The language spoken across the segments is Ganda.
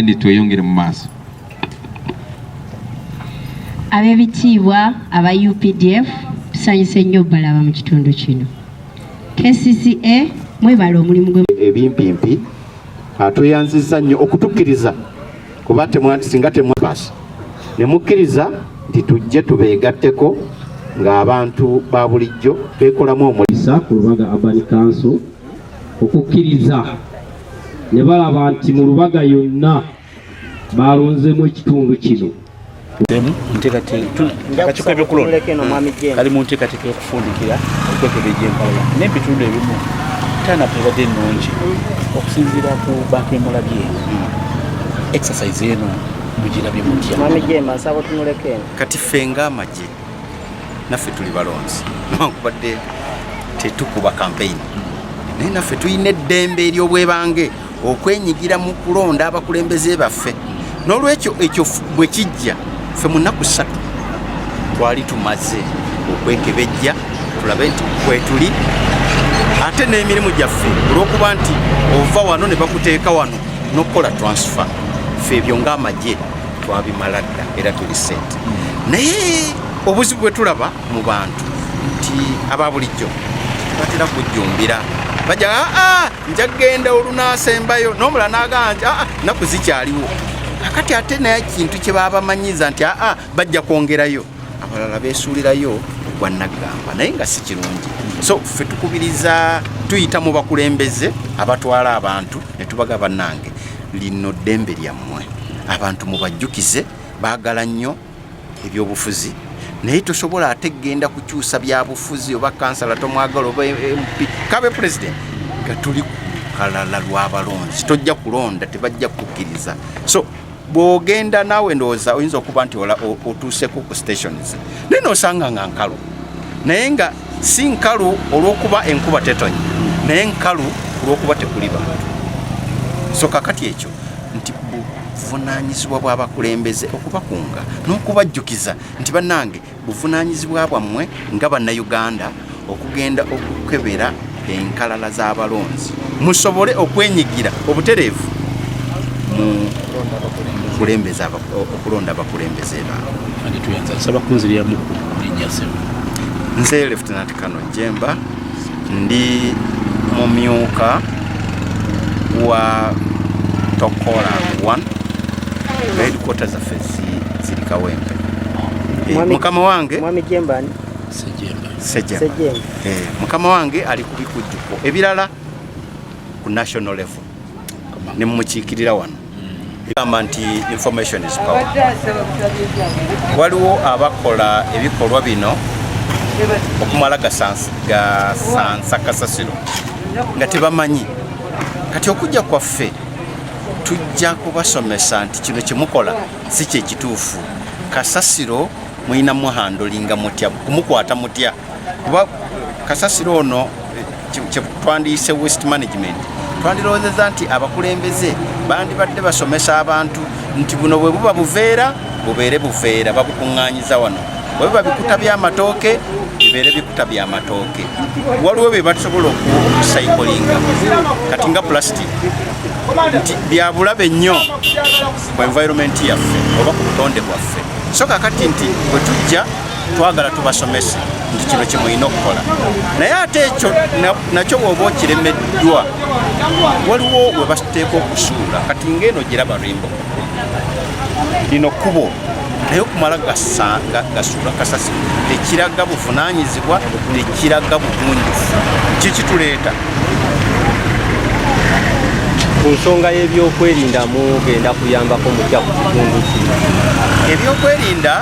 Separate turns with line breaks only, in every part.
Ndi tweyongere mu maaso.
Ab'ebitiibwa aba UPDF tusanyuse nnyo balaba mu kitundu kino. KCCA mwebala omulimu gwe
ebimpimpi atweyanziza nnyo okutukkiriza kuba singa temwebasa ne mukkiriza nti tujje tubeegatteko ng'abantu ba bulijjo twekolamu omulisa ku Lubaga Urban Council okukkiriza ne balaba nti mu Lubaga yonna balonzemu ekitundu kino
kali mu nteekateeka y'okufundikira okwekebejja empalala n'ebitundu ebimu tanapebadde ennungi okusinziira ku bantu emulabye exercise eno mugirabye mutya
kati ffe ng'amagye naffe tuli balonzi newankubadde tetukuba campaign naye naffe tulina eddembe ery'obwebange okwenyigira mu kulonda abakulembeze baffe n'olwekyo ekyo bwe kijja ffe mu nnaku 3 twali tumaze okwekebejja tulabe nti kwetuli ate n'emirimu gyaffe olw'okuba nti ova wano ne bakuteeka wano n'okukola transfer ffe ebyo ng'amagye twabimala dda era tuli sente naye obuzibu bwe tulaba mu bantu nti aba bulijjo batera kujjumbira bajja nja kgenda olunaasembayo n'omulala n'aganja nnaku zikyaliwo kakati ate naye kintu kye babamanyiza nti bajja kwongerayo abalala beesuulirayo gwannaggamba naye nga si kirungi so ffe tukubiriza tuyita mu bakulembeze abatwala abantu ne tubaga bannange lino ddembe lyammwe abantu mubajjukize baagala nnyo ebyobufuzi naye tosobola ate genda kukyusa byabufuzi oba kansala tomwagala oba MP kabe president nga tuli kalala lw'abalonzi tojja kulonda tebajja kukkiriza so bw'ogenda naawe ndowooza oyinza okuba nti otuuseko ku stations naye n'osanga nga nkalu naye nga si nkalu olw'okuba enkuba tetonye naye nkalu olw'okuba tekuli bantu so kakati ekyo nti buvunaanyizibwa bw'abakulembeze okubakunga n'okubajjukiza nti bannange buvunaanyizibwa bwammwe nga bannayuganda okugenda okukebera enkalala z'abalonzi musobole okwenyigira obutereevu mu okulonda abakulembeze baabwe. Nze Lieutenant Colonel Jemba ndi mumyuka wa Tokola 1 headquarters zaffe ziri Kawempe. Mukama wange
Mwami Jemba ni
Sejemba. Mukama wange ali ku bikujjuko ebirala ku national level ne mumukiikirira wano egamba nti information is power. Waliwo abakola ebikolwa bino okumala gasansa kasasiro nga tebamanyi kati okujja kwaffe tujja kubasomesa nti kino kyemukola si kyekituufu kasasiro mulina muhandolinga mutya kumukwata mutya kuba kasasiro ono kyetwandiyise waste management twandiroozeza nti abakulembeze bandibadde basomesa abantu nti buno bwe buba buveera bubeere buveera babukuŋŋaanyiza wano bwe biba bikuta by'amatooke bibeere bikuta by'amatooke waliwo bye basobola okusaikolinga kati nga plastic nti byabulabe nnyo ku environment yaffe oba ku butonde bwaffe so kakati nti bwe tujja twagala tubasomese nti kino kye mulina okukola naye ate ekyo nakyo bw'oba okiremeddwa waliwo we bateeka okusuula kati ng'eno giraba Rimbo lino kkubo naye okumala gasuula kasasiro tekiraga buvunaanyizibwa tekiraga bugunjufu kikituleeta
ku nsonga y'ebyokwerinda mugenda kuyambako mutya ku kitundu kino
ebyokwerinda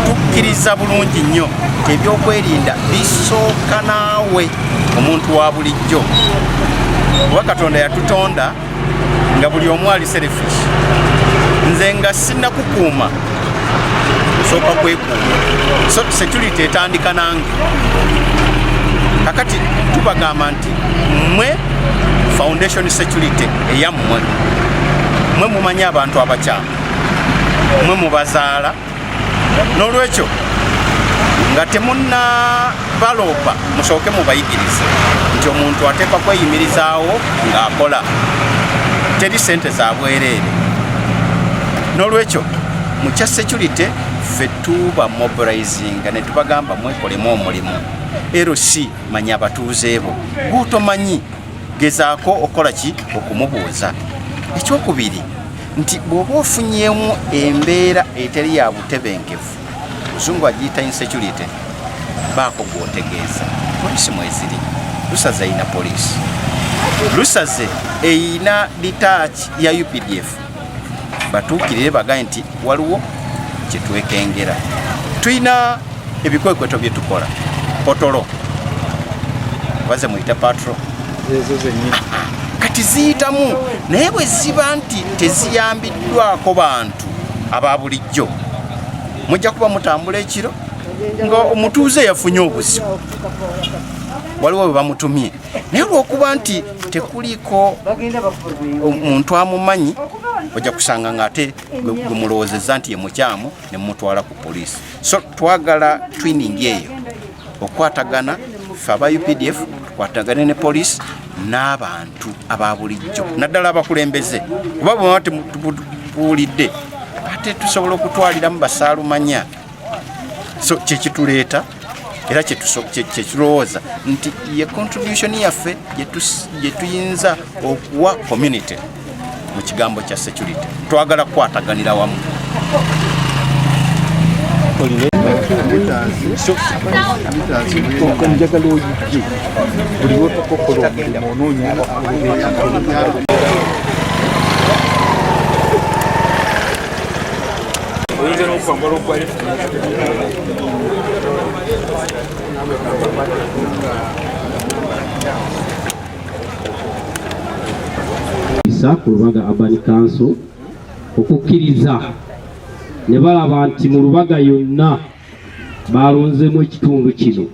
tukkiriza bulungi nnyo ebyokwerinda bisooka naawe omuntu wa bulijjo kuba Katonda yatutonda nga buli omu ali selfish nze nga sinnakukuuma nsooka kwekuuma so security etandika nange kakati tubagamba nti mmwe foundation security eyammwe mmwe mumanyi abantu abakyamu mmwe mubazaala n'olwekyo nga temunna baloopa musooke mubayigirize nti omuntu ateekwa kweyimirizaawo ng'akola teri sente za bwereere. N'olwekyo mu kya security ffe tuba mobilizing ne tubagamba mwekolemu omulimu. LC manya abatuuze bo, gutomanyi gezaako okola ki okumubuuza. Ekyokubiri nti bw'oba ofunyemu embeera eteri ya butebenkevu, Muzungu agiyita insecurity, baako gw'otegeeza. Polisi mweziri, Lusaze eyina polisi, Lusaze eyina detach ya UPDF. Batuukirire bagaye nti waliwo kye twekengera. Tuyina ebikwekweto bye tukola, potolo baze muyita patro
ezo zennyini
kati ziyitamu, naye bwe ziba nti teziyambiddwako bantu aba bulijjo, mujja kuba mutambula ekiro nga omutuuze yafunye obuzibu, waliwo bwe bamutumye. Naye olwokuba nti tekuliko omuntu amumanyi, ojja kusanga ng'ate gwe mulowoozezza nti ye mukyamu ne mumutwala ku poliisi. So twagala training eyo okwatagana ffe aba UPDF, tukwatagane ne poliisi n'abantu aba bulijjo, naddala abakulembeze, kuba bwe tubuulidde ate tusobola okutwaliramu basaalumanya. So kyekituleeta era kyekirowooza nti ye contribution yaffe gye tuyinza okuwa community mu kigambo kya security. Twagala kukwataganira wamu.
njagala oyigye buli lwotokokola omulimu onoonya abakulembeze. oyinza n'okwambala okwali
ku Lubaga Urban Council okukkiriza ne balaba nti mu Lubaga yonna balonzemu ekitundu kino